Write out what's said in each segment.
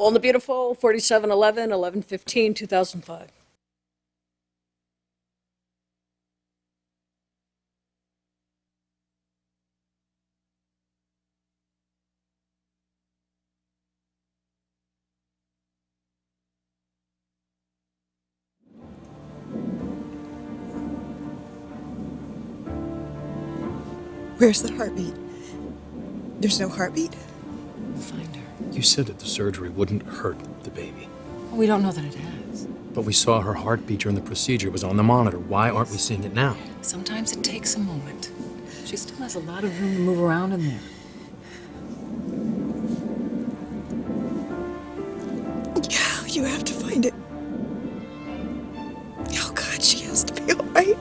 Bold and the Beautiful, 4711, 1115, 2005. Where's the heartbeat? There's no heartbeat? Find her. You said that the surgery wouldn't hurt the baby. We don't know that it has. But we saw her heartbeat during the procedure. It was on the monitor. Why aren't we seeing it now? Sometimes it takes a moment. She still has a lot of room to move around in there. Yeah, you have to find it. Oh, God, she has to be all right.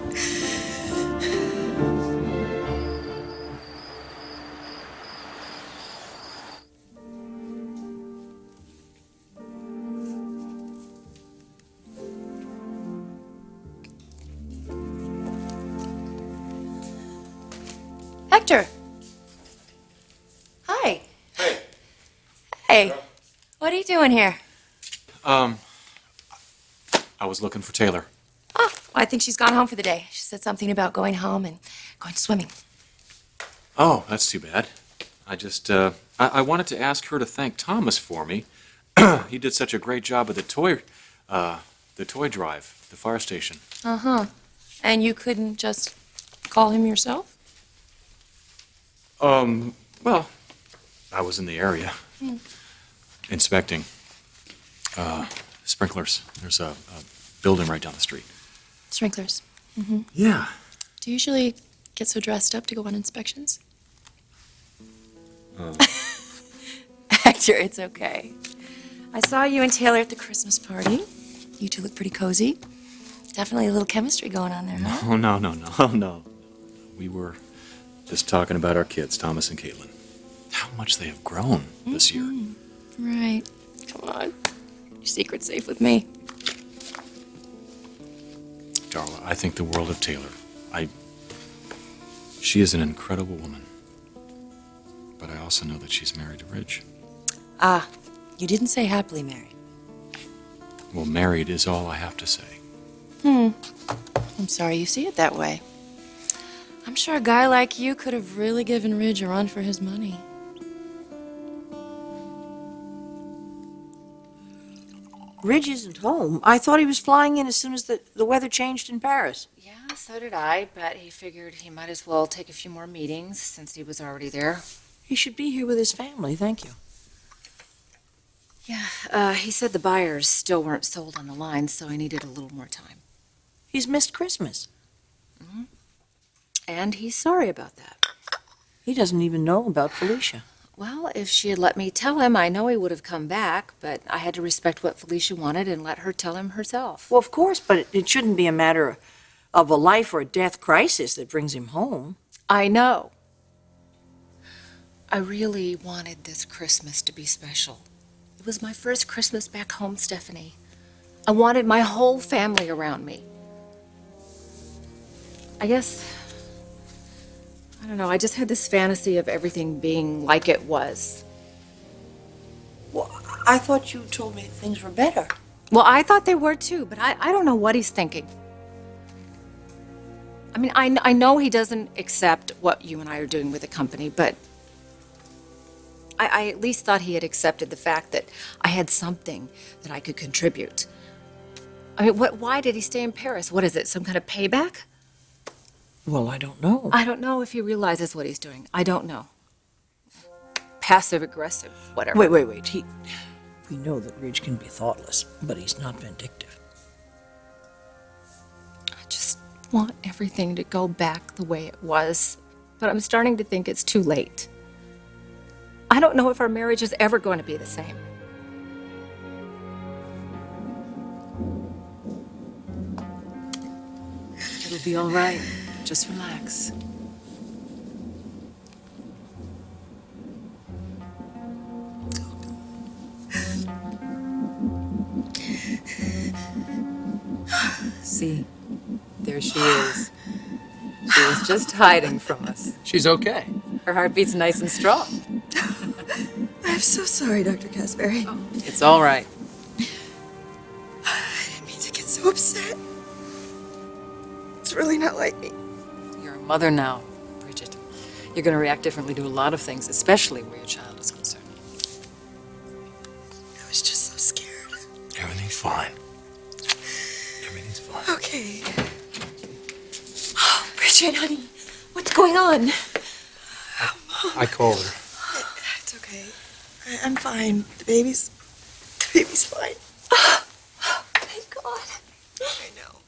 Hector. Hi. Hey. Hey. What are you doing here? I was looking for Taylor. Oh, I think she's gone home for the day. She said something about going home and going swimming. Oh, that's too bad. I wanted to ask her to thank Thomas for me. He did such a great job at the toy drive, the fire station. Uh-huh. And you couldn't just call him yourself? Well, I was in the area. Inspecting. Sprinklers. There's a building right down the street. Sprinklers. Yeah. Do you usually get so dressed up to go on inspections? Hector, it's okay. I saw you and Taylor at the Christmas party. You two look pretty cozy. Definitely a little chemistry going on there, huh? Oh, no. We were just talking about our kids, Thomas and Caitlin. How much they have grown this year. Right. Come on. Your secret's safe with me. Darla, I think the world of Taylor. She is an incredible woman. But I also know that she's married to Ridge. Ah, you didn't say happily married. Well, married is all I have to say. I'm sorry you see it that way. I'm sure a guy like you could have really given Ridge a run for his money. Ridge isn't home. I thought he was flying in as soon as the weather changed in Paris. Yeah, so did I, but he figured he might as well take a few more meetings since he was already there. He should be here with his family, thank you. Yeah, he said the buyers still weren't sold on the line, so I needed a little more time. He's missed Christmas. And he's sorry about that. He doesn't even know about Felicia. Well, if she had let me tell him, I know he would have come back, but I had to respect what Felicia wanted and let her tell him herself. Well, of course, but it shouldn't be a matter of a life or a death crisis that brings him home. I know. I really wanted this Christmas to be special. It was my first Christmas back home, Stephanie. I wanted my whole family around me. I don't know, I just had this fantasy of everything being like it was. Well, I thought you told me things were better. Well, I thought they were too, but I don't know what he's thinking. I mean, I know he doesn't accept what you and I are doing with the company, but I at least thought he had accepted the fact that I had something that I could contribute. I mean, why did he stay in Paris? What is it, some kind of payback? Well, I don't know. I don't know if he realizes what he's doing. I don't know. Passive aggressive, whatever. Wait. We know that Ridge can be thoughtless, but he's not vindictive. I just want everything to go back the way it was, but I'm starting to think it's too late. I don't know if our marriage is ever going to be the same. It'll be all right. Just relax. See, there she is. She was just hiding from us. She's okay. Her heartbeat's nice and strong. I'm so sorry, Dr. Casberry. It's all right. I didn't mean to get so upset. It's really not like me. You're a mother now, Bridget. You're going to react differently to a lot of things, especially where your child is concerned. I was just so scared. Everything's fine. Everything's fine. Okay. Oh, Bridget, honey, what's going on? I called her. It's okay. I'm fine. The baby's fine. Thank God. I know.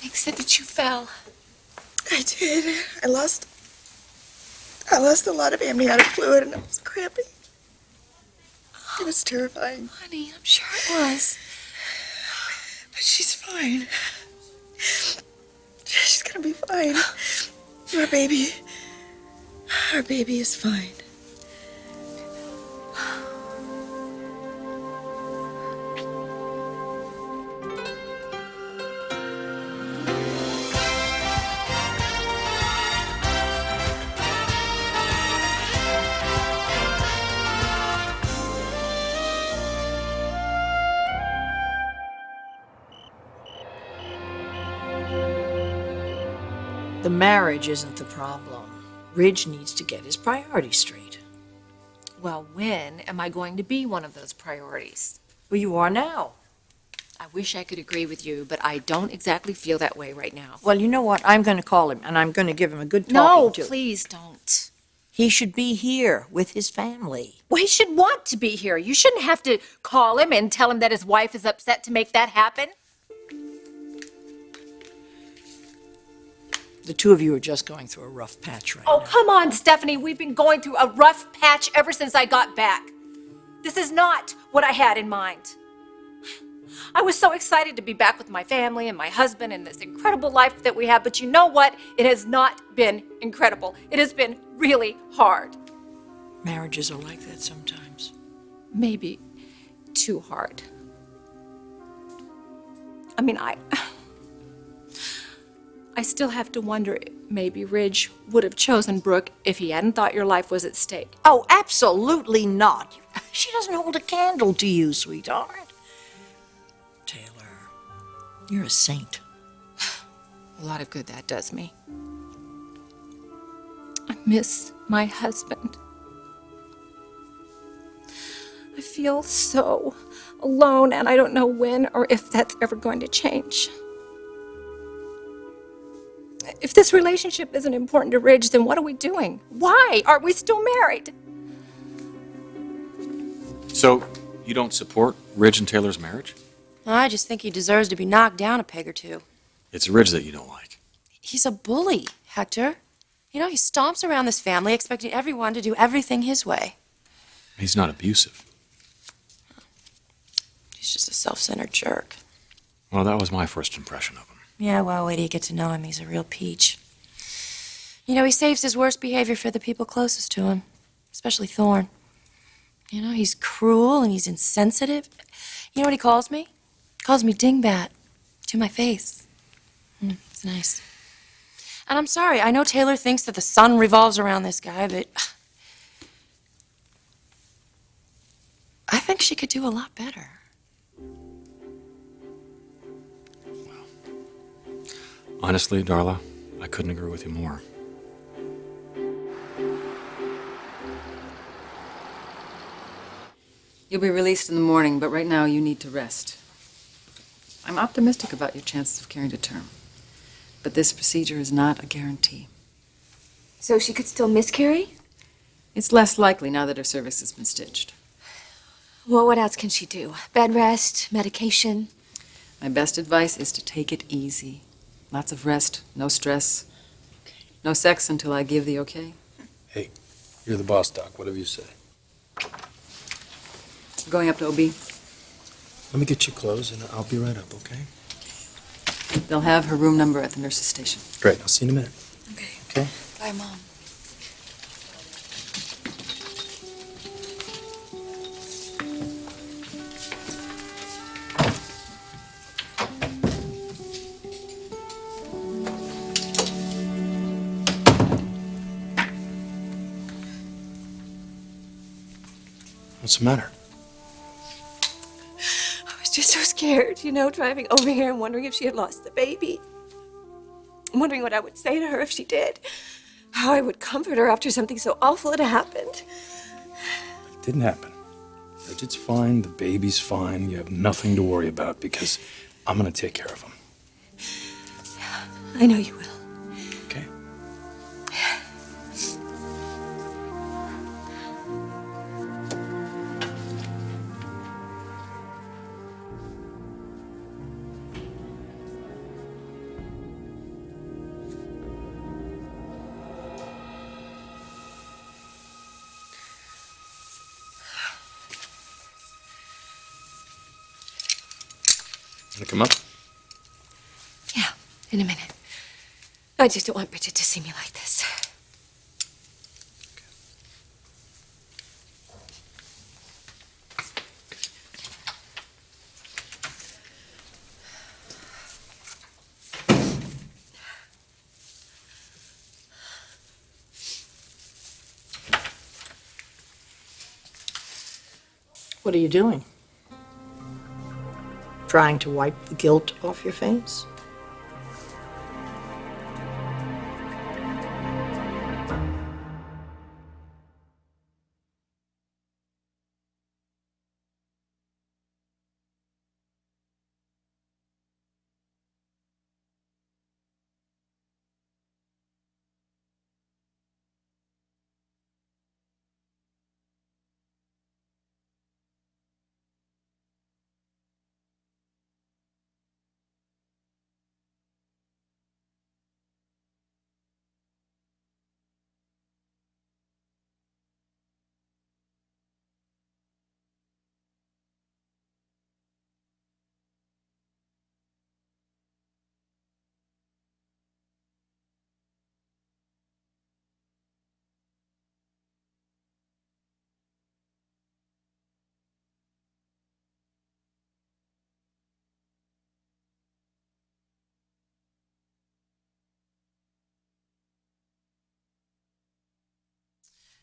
Nick said that you fell. I did. I lost a lot of amniotic fluid and I was cramping. It was terrifying. Honey, I'm sure it was. But she's fine. She's gonna be fine. Our baby is fine. The marriage isn't the problem. Ridge needs to get his priorities straight. Well, when am I going to be one of those priorities? Well, you are now. I wish I could agree with you, but I don't exactly feel that way right now. Well, you know what? I'm going to call him, and I'm going to give him a good No, talking to. please don't. He should be here with his family. Well, he should want to be here. You shouldn't have to call him and tell him that his wife is upset to make that happen. The two of you are just going through a rough patch right Oh, now. come on, Stephanie. We've been going through a rough patch ever since I got back. This is not what I had in mind. I was so excited to be back with my family and my husband and this incredible life that we have, but you know what? It has not been incredible. It has been really hard. Marriages are like that sometimes. Maybe too hard. I mean, I still have to wonder, maybe Ridge would have chosen Brooke if he hadn't thought your life was at stake. Oh, absolutely not. She doesn't hold a candle to you, sweetheart. Taylor, you're a saint. A lot of good that does me. I miss my husband. I feel so alone, and I don't know when or if that's ever going to change. If this relationship isn't important to Ridge, then what are we doing? Why aren't we still married? So, you don't support Ridge and Taylor's marriage? I just think he deserves to be knocked down a peg or two. It's Ridge that you don't like. He's a bully, Hector. You know, he stomps around this family expecting everyone to do everything his way. He's not abusive. He's just a self-centered jerk. Well, that was my first impression of him. Yeah, well, wait till you get to know him. He's a real peach. You know, he saves his worst behavior for the people closest to him, especially Thorne. You know, he's cruel and he's insensitive. You know what he calls me? He calls me dingbat to my face. It's nice. And I'm sorry, I know Taylor thinks that the sun revolves around this guy, but I think she could do a lot better. Honestly, Darla, I couldn't agree with you more. You'll be released in the morning, but right now you need to rest. I'm optimistic about your chances of carrying to term, but this procedure is not a guarantee. So she could still miscarry? It's less likely now that her cervix has been stitched. Well, what else can she do? Bed rest, medication? My best advice is to take it easy. Lots of rest, no stress. No sex until I give the okay. Hey, you're the boss, Doc. Whatever you say. I'm going up to OB. Let me get your clothes, and I'll be right up, okay? They'll have her room number at the nurse's station. Great. I'll see you in a minute. Okay. Okay? Bye, Mom. What's the matter? I was just so scared, driving over here and wondering if she had lost the baby. I'm wondering what I would say to her if she did. How I would comfort her after something so awful had happened. It didn't happen. Bridget's fine, the baby's fine. You have nothing to worry about because I'm going to take care of him. I know you will. Okay? Wanna come up? Yeah, in a minute. I just don't want Bridget to see me like this. What are you doing? Trying to wipe the guilt off your face?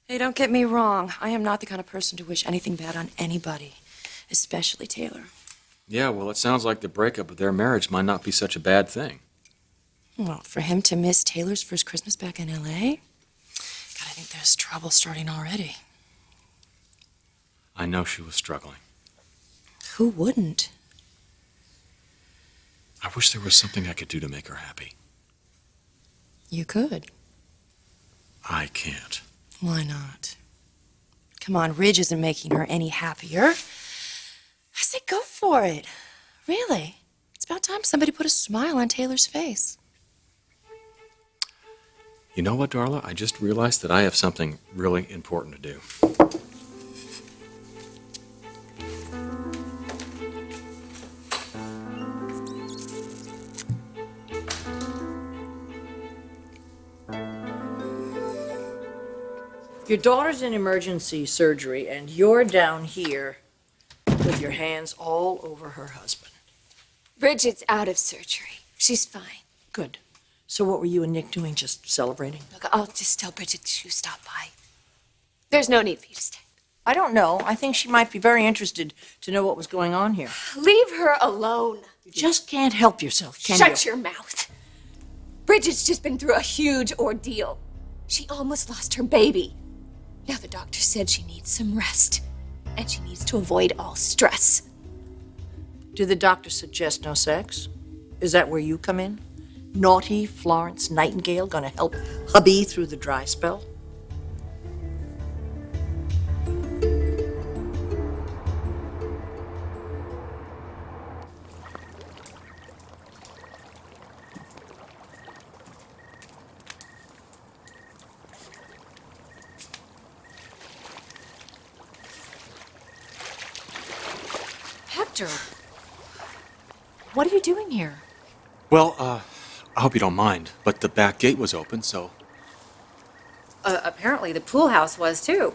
Hey, don't get me wrong. I am not the kind of person to wish anything bad on anybody, especially Taylor. Yeah, well, it sounds like the breakup of their marriage might not be such a bad thing. Well, for him to miss Taylor's first Christmas back in L.A.? God, I think there's trouble starting already. I know she was struggling. Who wouldn't? I wish there was something I could do to make her happy. You could. I can't. Why not? Come on, Ridge isn't making her any happier. I say go for it. Really. It's about time somebody put a smile on Taylor's face. You know what, Darla? I just realized that I have something really important to do. Your daughter's in emergency surgery, and you're down here with your hands all over her husband. Bridget's out of surgery. She's fine. Good. So what were you and Nick doing, just celebrating? Look, I'll just tell Bridget to stop by. There's no need for you to stay. I don't know. I think she might be very interested to know what was going on here. Leave her alone. You just can't help yourself, can you? Shut your mouth. Bridget's just been through a huge ordeal. She almost lost her baby. Now the doctor said she needs some rest, and she needs to avoid all stress. Did the doctor suggest no sex? Is that where you come in? Naughty Florence Nightingale gonna help hubby through the dry spell? Hector, what are you doing here? Well, I hope you don't mind, but the back gate was open, so... Apparently the pool house was too.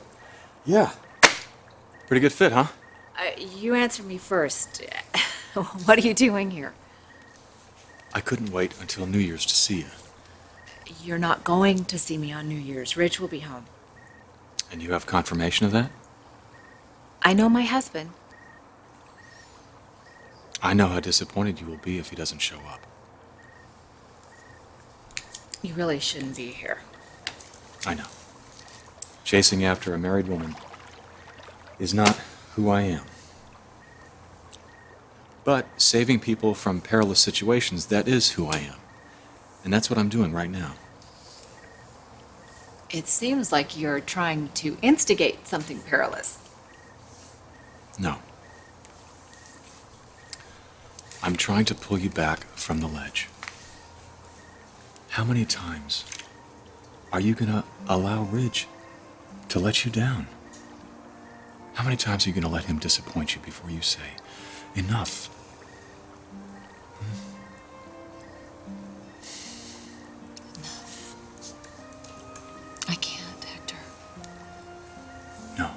Yeah. Pretty good fit, huh? You answer me first. What are you doing here? I couldn't wait until New Year's to see you. You're not going to see me on New Year's. Rich will be home. And you have confirmation of that? I know my husband. I know how disappointed you will be if he doesn't show up. You really shouldn't be here. I know. Chasing after a married woman is not who I am. But saving people from perilous situations, that is who I am. And that's what I'm doing right now. It seems like you're trying to instigate something perilous. No. I'm trying to pull you back from the ledge. How many times are you gonna allow Ridge to let you down? How many times are you gonna let him disappoint you before you say, enough? I can't, Hector. No,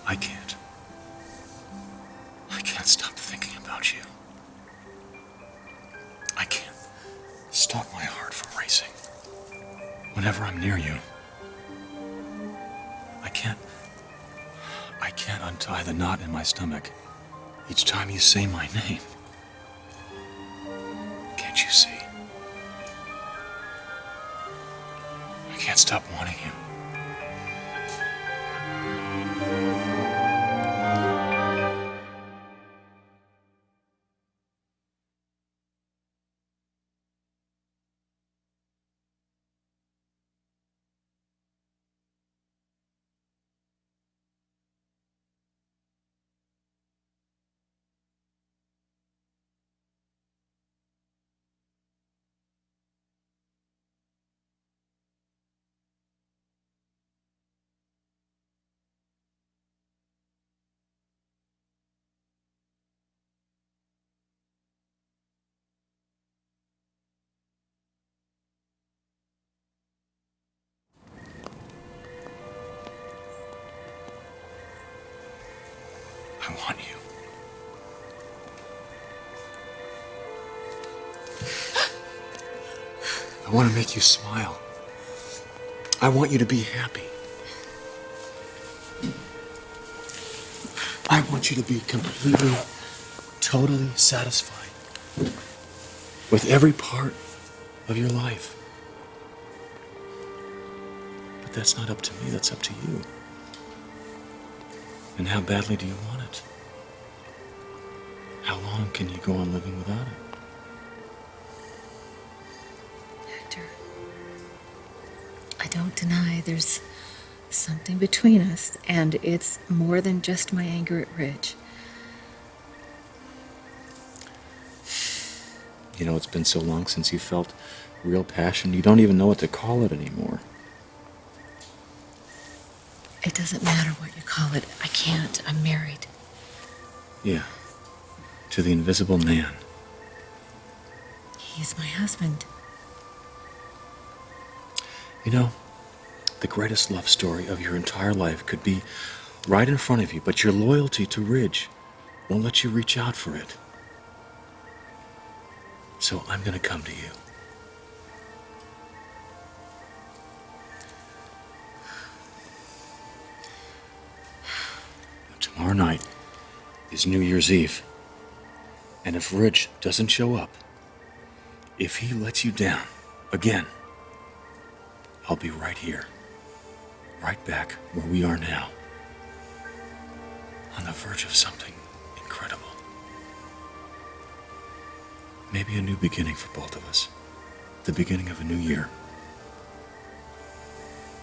I can't. I can't stop thinking about you. I can't stop my heart from racing whenever I'm near you. I can't untie the knot in my stomach each time you say my name. Can't you see? I can't stop wanting you. I want you. I want to make you smile. I want you to be happy. I want you to be completely, totally satisfied with every part of your life. But that's not up to me, that's up to you. And how badly do you want it? How long can you go on living without it? Hector, I don't deny there's something between us, and it's more than just my anger at Ridge. You know, it's been so long since you felt real passion, you don't even know what to call it anymore. It doesn't matter what you call it. I can't. I'm married. Yeah, to the invisible man. He's my husband. You know, the greatest love story of your entire life could be right in front of you, but your loyalty to Ridge won't let you reach out for it. So I'm gonna come to you. Tomorrow night is New Year's Eve. And if Ridge doesn't show up, if he lets you down again, I'll be right here, right back where we are now, on the verge of something incredible. Maybe a new beginning for both of us, the beginning of a new year,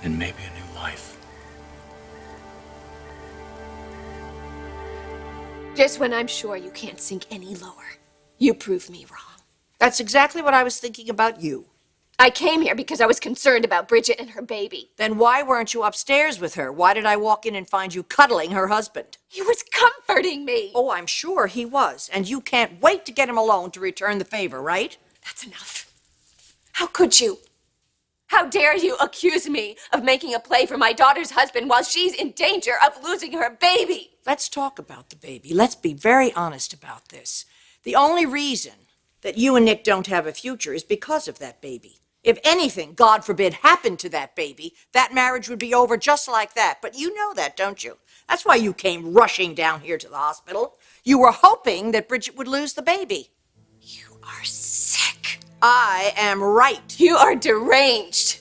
and maybe a new life. Just when I'm sure you can't sink any lower, you prove me wrong. That's exactly what I was thinking about you. I came here because I was concerned about Bridget and her baby. Then why weren't you upstairs with her? Why did I walk in and find you cuddling her husband? He was comforting me. Oh, I'm sure he was. And you can't wait to get him alone to return the favor, right? That's enough. How could you? How dare you accuse me of making a play for my daughter's husband while she's in danger of losing her baby? Let's talk about the baby. Let's be very honest about this. The only reason that you and Nick don't have a future is because of that baby. If anything, God forbid, happened to that baby, that marriage would be over just like that. But you know that, don't you? That's why you came rushing down here to the hospital. You were hoping that Bridget would lose the baby. You are sick. I am right. You are deranged.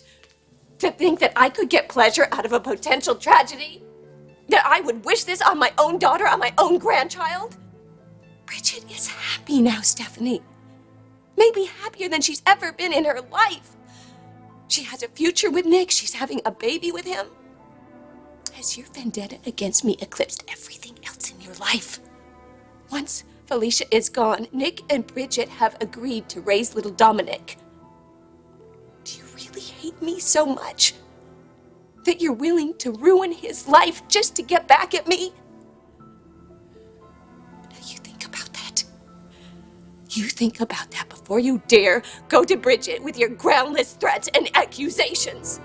To think that I could get pleasure out of a potential tragedy? That I would wish this on my own daughter, on my own grandchild? Bridget is happy now, Stephanie. Maybe happier than she's ever been in her life. She has a future with Nick. She's having a baby with him. Has your vendetta against me eclipsed everything else in your life? Once Felicia is gone, Nick and Bridget have agreed to raise little Dominic. Do you really hate me so much that you're willing to ruin his life just to get back at me? Now you think about that. You think about that before you dare go to Bridget with your groundless threats and accusations.